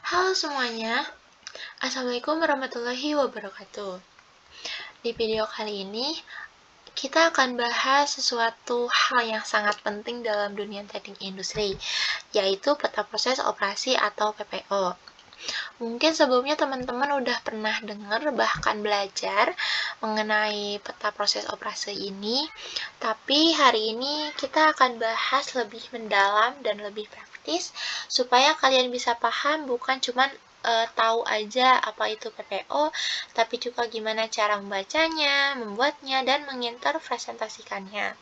Halo semuanya, Assalamualaikum warahmatullahi wabarakatuh. Di video kali ini, kita akan bahas sesuatu hal yang sangat penting dalam dunia teknik industri, yaitu peta proses operasi atau PPO. Mungkin sebelumnya teman-teman udah pernah dengar bahkan belajar mengenai peta proses operasi ini, tapi hari ini kita akan bahas lebih mendalam dan lebih praktis supaya kalian bisa paham bukan cuma tahu aja apa itu PPO, tapi juga gimana cara membacanya, membuatnya, dan menginterpresentasikannya.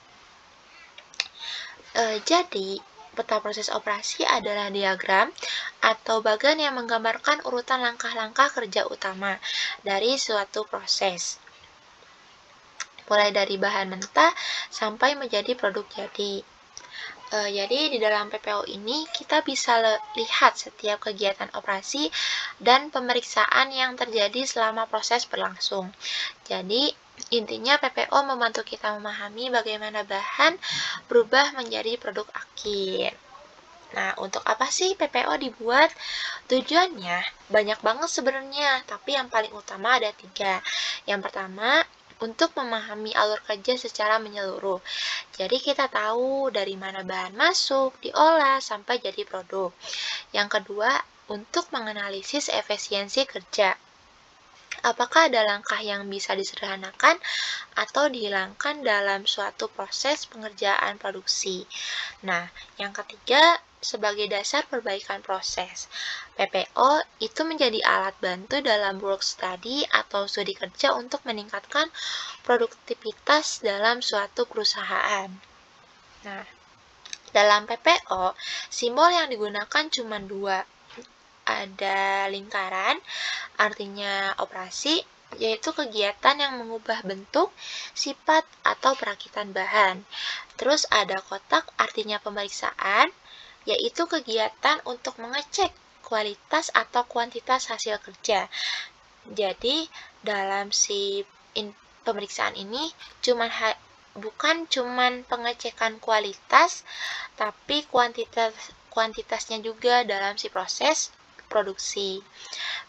Jadi, peta proses operasi adalah diagram atau bagan yang menggambarkan urutan langkah-langkah kerja utama dari suatu proses. Mulai dari bahan mentah sampai menjadi produk jadi. Jadi di dalam PPO ini kita bisa lihat setiap kegiatan operasi dan pemeriksaan yang terjadi selama proses berlangsung. Jadi intinya PPO membantu kita memahami bagaimana bahan berubah menjadi produk akhir. Nah, untuk apa sih PPO dibuat? Tujuannya banyak banget sebenarnya, tapi yang paling utama ada 3. Yang pertama, untuk memahami alur kerja secara menyeluruh. Jadi kita tahu dari mana bahan masuk, diolah, sampai jadi produk. Yang kedua, untuk menganalisis efisiensi kerja. Apakah ada langkah yang bisa disederhanakan atau dihilangkan dalam suatu proses pengerjaan produksi? Nah, yang ketiga, sebagai dasar perbaikan proses. PPO itu menjadi alat bantu dalam work study atau studi kerja untuk meningkatkan produktivitas dalam suatu perusahaan. Nah, dalam PPO, simbol yang digunakan cuma 2. Ada lingkaran, artinya operasi, yaitu kegiatan yang mengubah bentuk, sifat, atau perakitan bahan. Terus ada kotak, artinya pemeriksaan, yaitu kegiatan untuk mengecek kualitas atau kuantitas hasil kerja. Jadi, dalam si pemeriksaan ini bukan cuman pengecekan kualitas, tapi kuantitasnya juga dalam si proses produksi.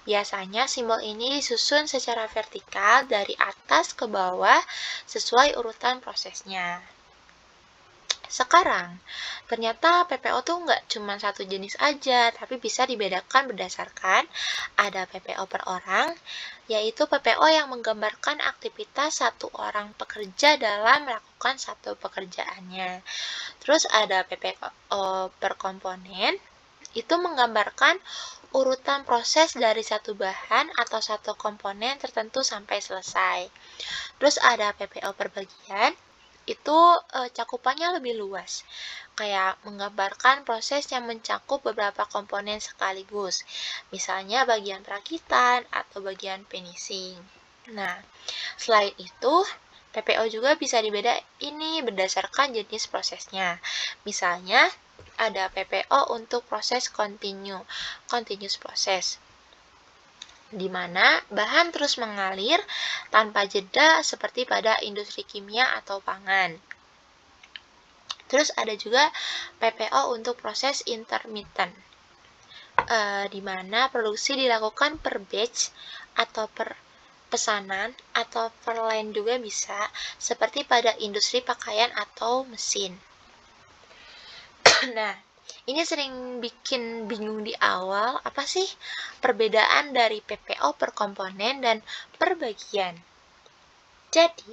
Biasanya simbol ini disusun secara vertikal dari atas ke bawah sesuai urutan prosesnya. Sekarang, ternyata PPO tuh nggak cuma satu jenis aja, tapi bisa dibedakan berdasarkan ada PPO per orang, yaitu PPO yang menggambarkan aktivitas satu orang pekerja dalam melakukan satu pekerjaannya. Terus ada PPO per komponen, itu menggambarkan urutan proses dari satu bahan atau satu komponen tertentu sampai selesai. Terus ada PPO per bagian, itu cakupannya lebih luas, kayak menggambarkan proses yang mencakup beberapa komponen sekaligus, misalnya bagian perakitan atau bagian finishing. Nah, selain itu, PPO juga bisa dibedain ini berdasarkan jenis prosesnya. Misalnya, ada PPO untuk proses continuous process, di mana bahan terus mengalir tanpa jeda seperti pada industri kimia atau pangan. Terus ada juga PPO untuk proses intermittent, di mana produksi dilakukan per batch atau per pesanan atau per line juga bisa, seperti pada industri pakaian atau mesin. Nah, ini sering bikin bingung di awal, apa sih perbedaan dari PPO per komponen dan per bagian? Jadi,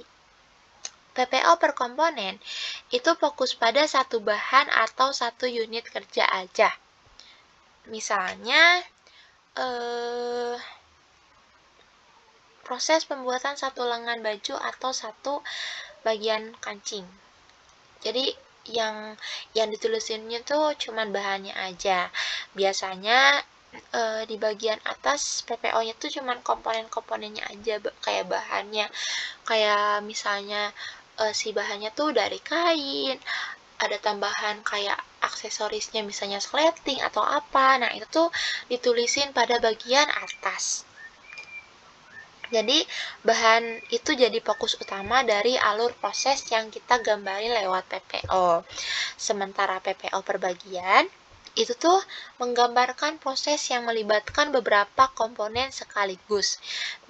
PPO per komponen itu fokus pada satu bahan atau satu unit kerja aja. Misalnya, proses pembuatan satu lengan baju atau satu bagian kancing. Jadi, yang ditulisinnya tuh cuman bahannya aja. Biasanya di bagian atas PPO-nya tuh cuman komponen-komponennya aja, kayak bahannya. Kayak misalnya si bahannya tuh dari kain, ada tambahan kayak aksesorisnya misalnya sleting atau apa. Nah, itu tuh ditulisin pada bagian atas. Jadi, bahan itu jadi fokus utama dari alur proses yang kita gambarin lewat PPO. Sementara PPO per bagian, itu tuh menggambarkan proses yang melibatkan beberapa komponen sekaligus.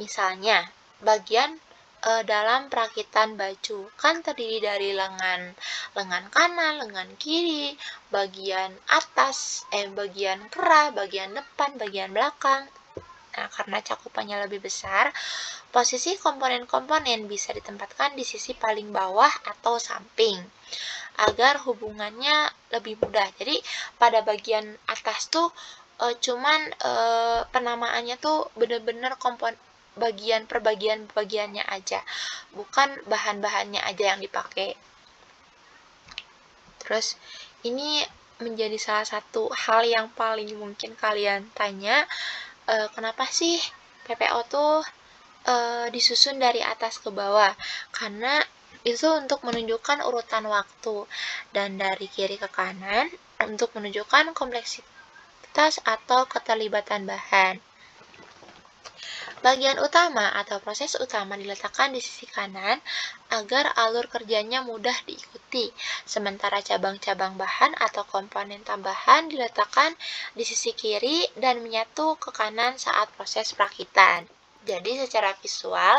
Misalnya, bagian dalam perakitan baju kan terdiri dari lengan kanan, lengan kiri, bagian atas, bagian kerah, bagian depan, bagian belakang. Nah, karena cakupannya lebih besar, posisi komponen-komponen bisa ditempatkan di sisi paling bawah atau samping agar hubungannya lebih mudah. Jadi pada bagian atas tuh cuman penamaannya tuh bener-bener bagian per bagiannya aja, bukan bahan-bahannya aja yang dipakai. Terus ini menjadi salah satu hal yang paling mungkin kalian tanya, kenapa sih PPO tuh disusun dari atas ke bawah? Karena itu untuk menunjukkan urutan waktu, dan dari kiri ke kanan untuk menunjukkan kompleksitas atau keterlibatan bahan. Bagian utama atau proses utama diletakkan di sisi kanan agar alur kerjanya mudah diikuti, sementara cabang-cabang bahan atau komponen tambahan diletakkan di sisi kiri dan menyatu ke kanan saat proses perakitan. Jadi secara visual,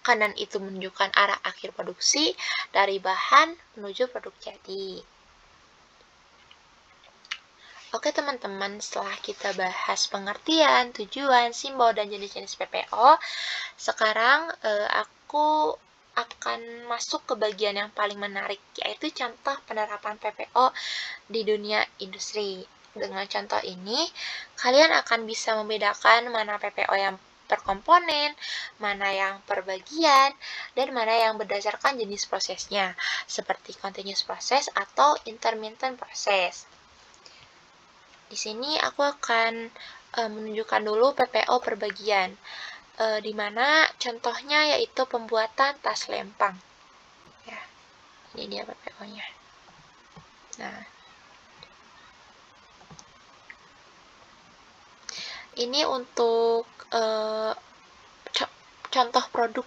kanan itu menunjukkan arah akhir produksi dari bahan menuju produk jadi. Oke teman-teman, setelah kita bahas pengertian, tujuan, simbol, dan jenis-jenis PPO, sekarang aku akan masuk ke bagian yang paling menarik, yaitu contoh penerapan PPO di dunia industri. Dengan contoh ini, kalian akan bisa membedakan mana PPO yang per komponen, mana yang per bagian, dan mana yang berdasarkan jenis prosesnya, seperti continuous process atau intermittent process. Di sini aku akan menunjukkan dulu PPO per bagian, di mana contohnya yaitu pembuatan tas lempang. Ya, ini dia PPO-nya. Nah, ini untuk contoh produk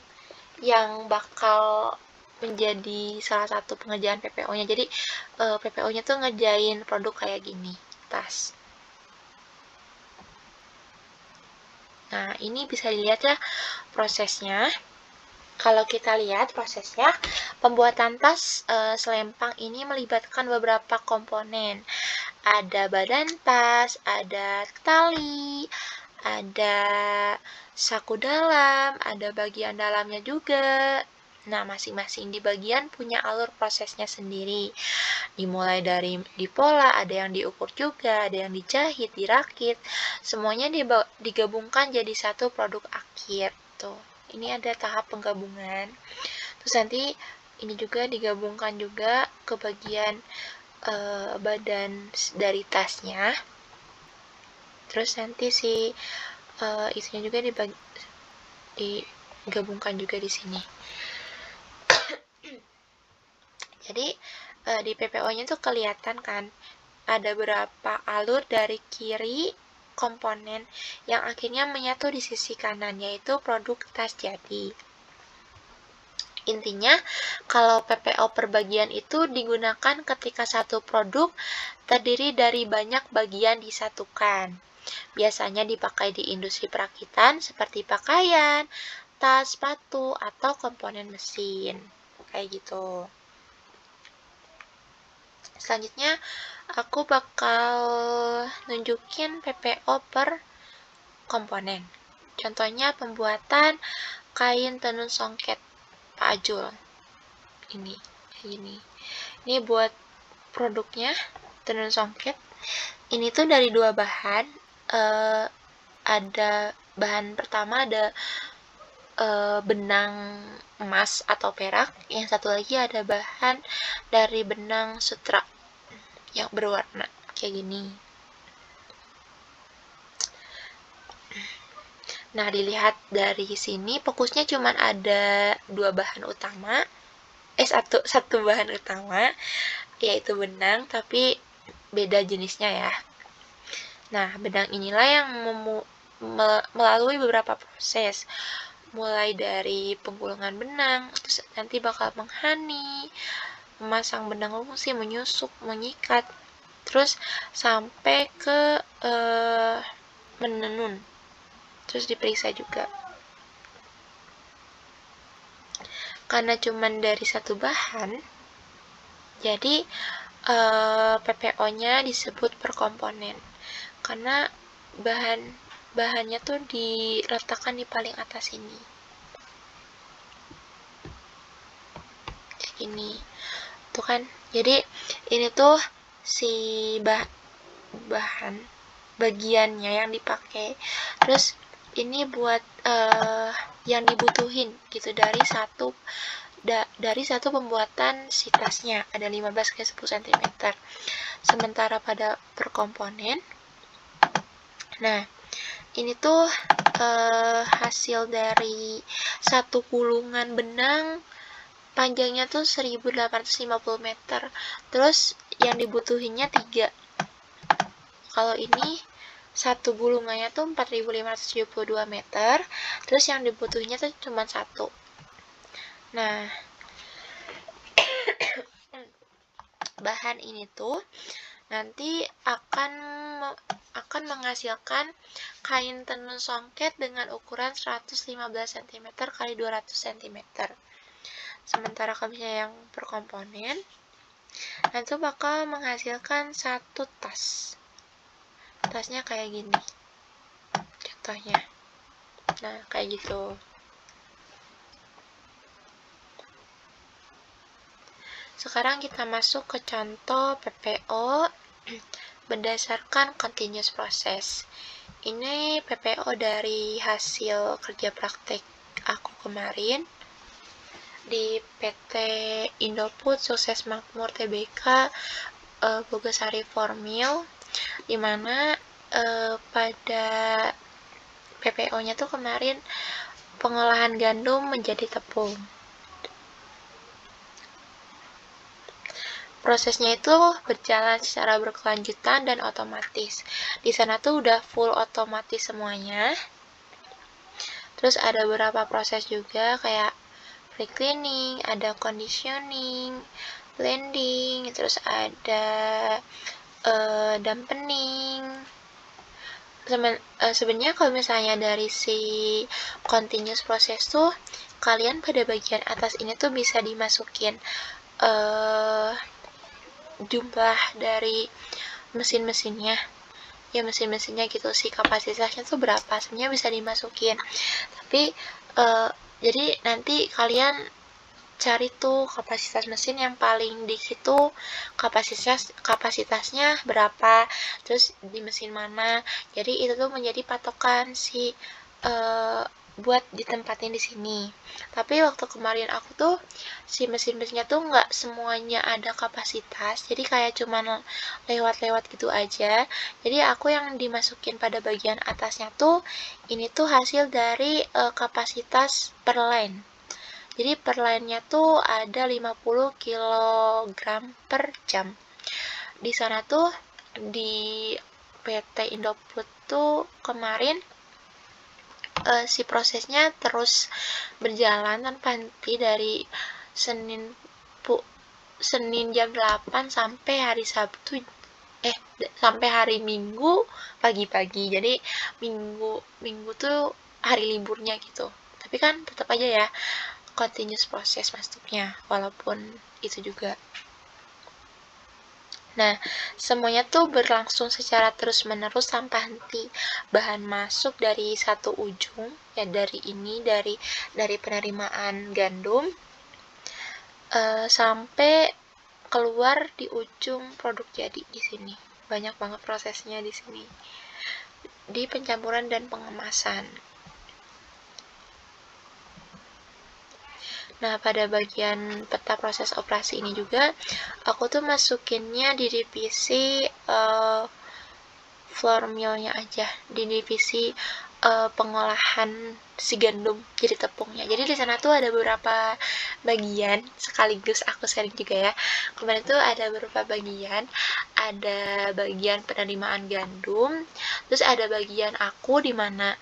yang bakal menjadi salah satu pengerjaan PPO-nya. Jadi PPO-nya tuh ngerjain produk kayak gini, tas. Nah, ini bisa dilihat ya prosesnya. Kalau kita lihat prosesnya, pembuatan tas selempang ini melibatkan beberapa komponen. Ada badan tas, ada tali, ada saku dalam, ada bagian dalamnya juga. Nah, masing-masing di bagian punya alur prosesnya sendiri. Dimulai dari dipola, ada yang diukur juga, ada yang dijahit, dirakit. Semuanya digabungkan jadi satu produk akhir. Tuh, ini ada tahap penggabungan. Terus nanti ini juga digabungkan juga ke bagian badan dari tasnya. Terus nanti si isinya juga digabungkan juga di sini. Jadi di PPO-nya tuh kelihatan kan ada berapa alur dari kiri komponen yang akhirnya menyatu di sisi kanan, yaitu produk tas jadi. Intinya, kalau PPO per bagian itu digunakan ketika satu produk terdiri dari banyak bagian disatukan. Biasanya dipakai di industri perakitan seperti pakaian, tas, sepatu, atau komponen mesin. Kayak gitu. Selanjutnya, aku bakal nunjukin PPO per komponen. Contohnya pembuatan kain tenun songket Pak Ajul. Ini. Ini buat produknya tenun songket. Ini tuh dari dua bahan. Ada bahan pertama ada benang emas atau perak. Yang satu lagi ada bahan dari benang sutra yang berwarna kayak gini. Nah, dilihat dari sini fokusnya cuma ada dua bahan utama, satu bahan utama, yaitu benang, tapi beda jenisnya ya. Nah, benang inilah yang melalui beberapa proses, mulai dari penggulungan benang, terus nanti bakal menghani, memasang benang lungsi, menyusuk, menyikat, terus sampai ke menenun, terus diperiksa juga. Karena cuman dari satu bahan, jadi PPO-nya disebut per komponen. Karena bahannya tuh diletakkan di paling atas ini. Kayak gini. Tuh kan. Jadi ini tuh si bahan bagiannya yang dipakai. Terus ini buat yang dibutuhin gitu dari satu pembuatan si tasnya ada 15 x 10 cm. Sementara pada per komponen, nah ini tuh hasil dari satu gulungan benang panjangnya tuh 1850 meter, terus yang dibutuhinnya 3. Kalau ini satu gulungannya tuh 4572 meter, terus yang dibutuhinnya tuh cuma 1. Nah, bahan ini tuh nanti akan menghasilkan kain tenun songket dengan ukuran 115 cm x 200 cm. Sementara kalau misalnya yang per komponen, nanti bakal menghasilkan satu tas. Tasnya kayak gini contohnya. Nah, kayak gitu. Sekarang kita masuk ke contoh PPO berdasarkan continuous process. Ini PPO dari hasil kerja praktek aku kemarin di PT Indofood Sukses Makmur Tbk Bogasari Formil, dimana pada PPO-nya tuh kemarin pengolahan gandum menjadi tepung. Prosesnya itu berjalan secara berkelanjutan dan otomatis. Di sana tuh udah full otomatis semuanya. Terus ada beberapa proses juga kayak pre-cleaning, ada conditioning, blending, terus ada dampening. Sebenarnya kalau misalnya dari si continuous process tuh, kalian pada bagian atas ini tuh bisa dimasukin jumlah dari mesin-mesinnya, ya mesin-mesinnya gitu, si kapasitasnya tuh berapa sebenarnya bisa dimasukin. Tapi jadi nanti kalian cari tuh kapasitas mesin yang paling dikit tuh kapasitasnya berapa, terus di mesin mana. Jadi itu tuh menjadi patokan si buat ditempatin di sini. Tapi waktu kemarin aku tuh si mesin-mesinnya tuh nggak semuanya ada kapasitas, jadi kayak cuman lewat-lewat gitu aja. Jadi aku yang dimasukin pada bagian atasnya tuh ini tuh hasil dari kapasitas per line. Jadi per line-nya tuh ada 50 kg per jam. Di sana tuh di PT Indofood tuh kemarin si prosesnya terus berjalan tanpa henti dari Senin jam 8 sampai hari Sabtu sampai hari Minggu pagi-pagi. Jadi minggu tuh hari liburnya gitu. Tapi kan tetap aja ya continuous proses masuknya, walaupun itu juga. Nah, semuanya tuh berlangsung secara terus-menerus tanpa henti. Bahan masuk dari satu ujung, ya dari penerimaan gandum sampai keluar di ujung produk jadi di sini. Banyak banget prosesnya di sini. Di pencampuran dan pengemasan. Nah, pada bagian peta proses operasi ini juga, aku tuh masukinnya di divisi flour mill-nya aja, di divisi pengolahan si gandum jadi tepungnya. Jadi di sana tuh ada beberapa bagian, sekaligus aku sharing juga ya. Kemarin tuh ada beberapa bagian, ada bagian penerimaan gandum, terus ada bagian aku di mana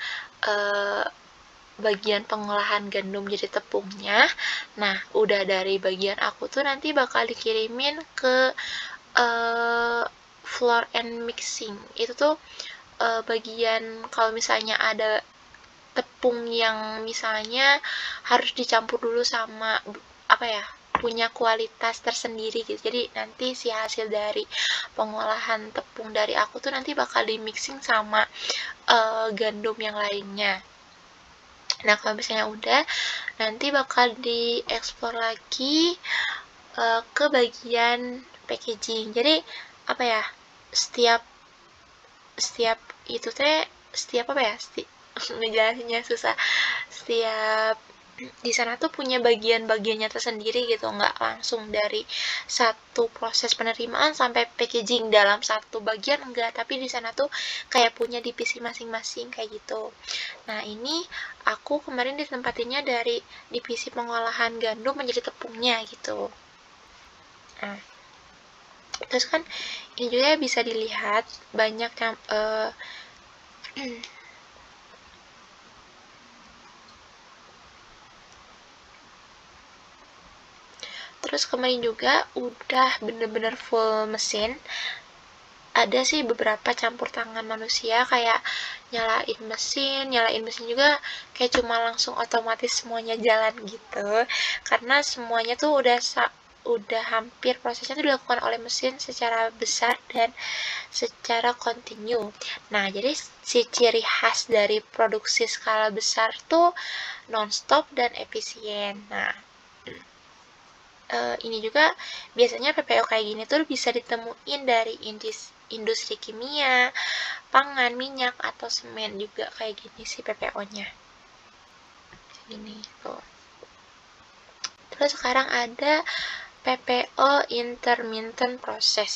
bagian pengolahan gandum jadi tepungnya. Nah, udah dari bagian aku tuh nanti bakal dikirimin ke flour and mixing. Itu tuh bagian kalau misalnya ada tepung yang misalnya harus dicampur dulu sama apa ya, punya kualitas tersendiri gitu. Jadi nanti si hasil dari pengolahan tepung dari aku tuh nanti bakal di mixing sama gandum yang lainnya. Nah, kalau misalnya udah, nanti bakal diekspor lagi ke bagian packaging. Jadi apa ya, setiap itu teh setiap apa ya, ngejelasinnya susah. Setiap di sana tuh punya bagian-bagiannya tersendiri gitu, nggak langsung dari satu proses penerimaan sampai packaging dalam satu bagian, enggak, tapi di sana tuh kayak punya divisi masing-masing kayak gitu. Nah, ini aku kemarin ditempatinnya dari divisi pengolahan gandum menjadi tepungnya gitu. Nah, terus kan ini juga bisa dilihat banyak yang terus kemarin juga udah bener-bener full mesin. Ada sih beberapa campur tangan manusia, kayak nyalain mesin juga kayak cuma langsung otomatis semuanya jalan gitu, karena semuanya tuh udah hampir prosesnya tuh dilakukan oleh mesin secara besar dan secara kontinu. Nah, jadi si ciri khas dari produksi skala besar tuh nonstop dan efisien. Nah, ini juga biasanya PPO kayak gini tuh bisa ditemuin dari industri kimia, pangan, minyak, atau semen juga kayak gini sih PPO-nya. Ini tuh. Terus sekarang ada PPO intermittent process.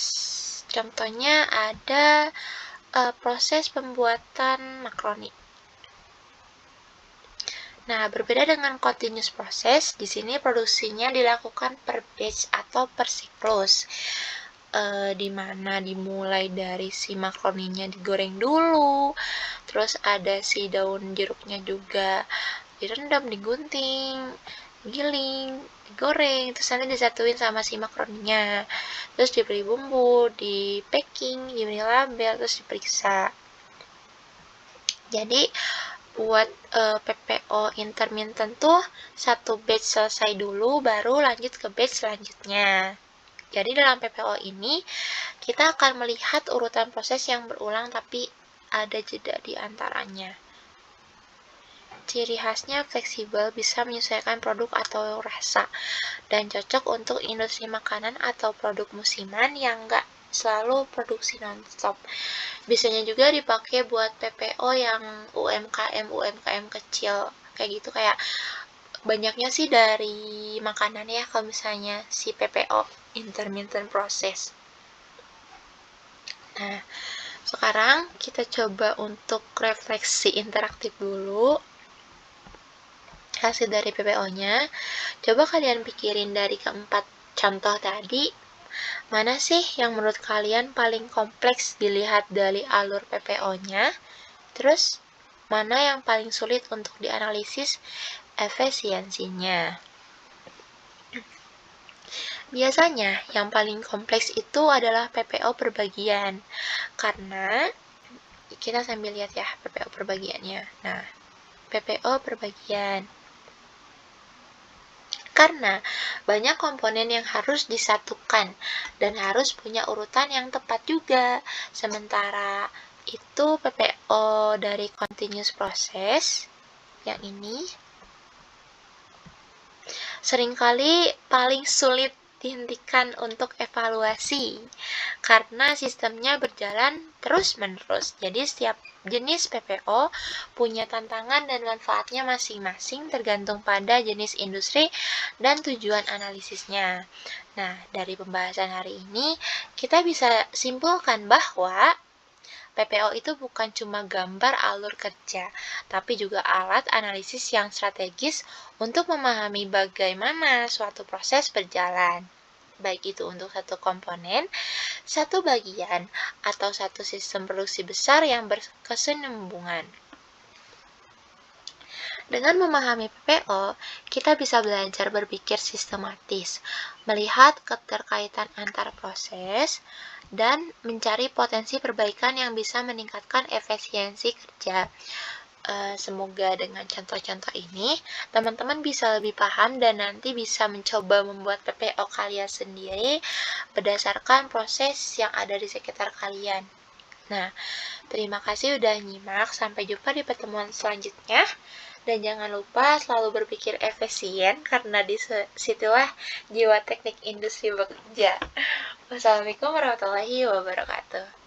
Contohnya ada proses pembuatan makaroni. Nah, berbeda dengan continuous process, di sini produksinya dilakukan per batch atau per siklus. Di mana dimulai dari si makaroninya digoreng dulu, terus ada si daun jeruknya juga direndam, digunting, giling, digoreng, terus nanti disatuin sama si makaroninya, terus diberi bumbu, di packing, diberi label, terus diperiksa. Jadi buat PPO intermittent tuh satu batch selesai dulu baru lanjut ke batch selanjutnya. Jadi dalam PPO ini kita akan melihat urutan proses yang berulang tapi ada jeda di antaranya. Ciri khasnya fleksibel, bisa menyesuaikan produk atau rasa, dan cocok untuk industri makanan atau produk musiman yang nggak selalu produksi non-stop. Biasanya juga dipakai buat PPO yang UMKM kecil kayak gitu, kayak banyaknya sih dari makanan ya kalau misalnya si PPO intermittent process. Nah, sekarang kita coba untuk refleksi interaktif dulu hasil dari PPO-nya. Coba kalian pikirin dari keempat contoh tadi, mana sih yang menurut kalian paling kompleks dilihat dari alur PPO-nya? Terus, mana yang paling sulit untuk dianalisis efisiensinya? Biasanya, yang paling kompleks itu adalah PPO perbagian. Karena, kita sambil lihat ya PPO perbagiannya. Nah, PPO perbagian. Karena banyak komponen yang harus disatukan dan harus punya urutan yang tepat juga. Sementara itu PPO dari continuous process yang ini seringkali paling sulit dihentikan untuk evaluasi karena sistemnya berjalan terus-menerus. Jadi setiap jenis PPO punya tantangan dan manfaatnya masing-masing tergantung pada jenis industri dan tujuan analisisnya. Nah, dari pembahasan hari ini kita bisa simpulkan bahwa PPO itu bukan cuma gambar alur kerja, tapi juga alat analisis yang strategis untuk memahami bagaimana suatu proses berjalan, baik itu untuk satu komponen, satu bagian, atau satu sistem produksi besar yang berkesinambungan. Dengan memahami PPO, kita bisa belajar berpikir sistematis, melihat keterkaitan antar proses, dan mencari potensi perbaikan yang bisa meningkatkan efisiensi kerja. Semoga dengan contoh-contoh ini, teman-teman bisa lebih paham dan nanti bisa mencoba membuat PPO kalian sendiri berdasarkan proses yang ada di sekitar kalian. Nah, terima kasih udah nyimak. Sampai jumpa di pertemuan selanjutnya. Dan jangan lupa selalu berpikir efisien karena di situlah jiwa teknik industri bekerja. Wassalamualaikum warahmatullahi wabarakatuh.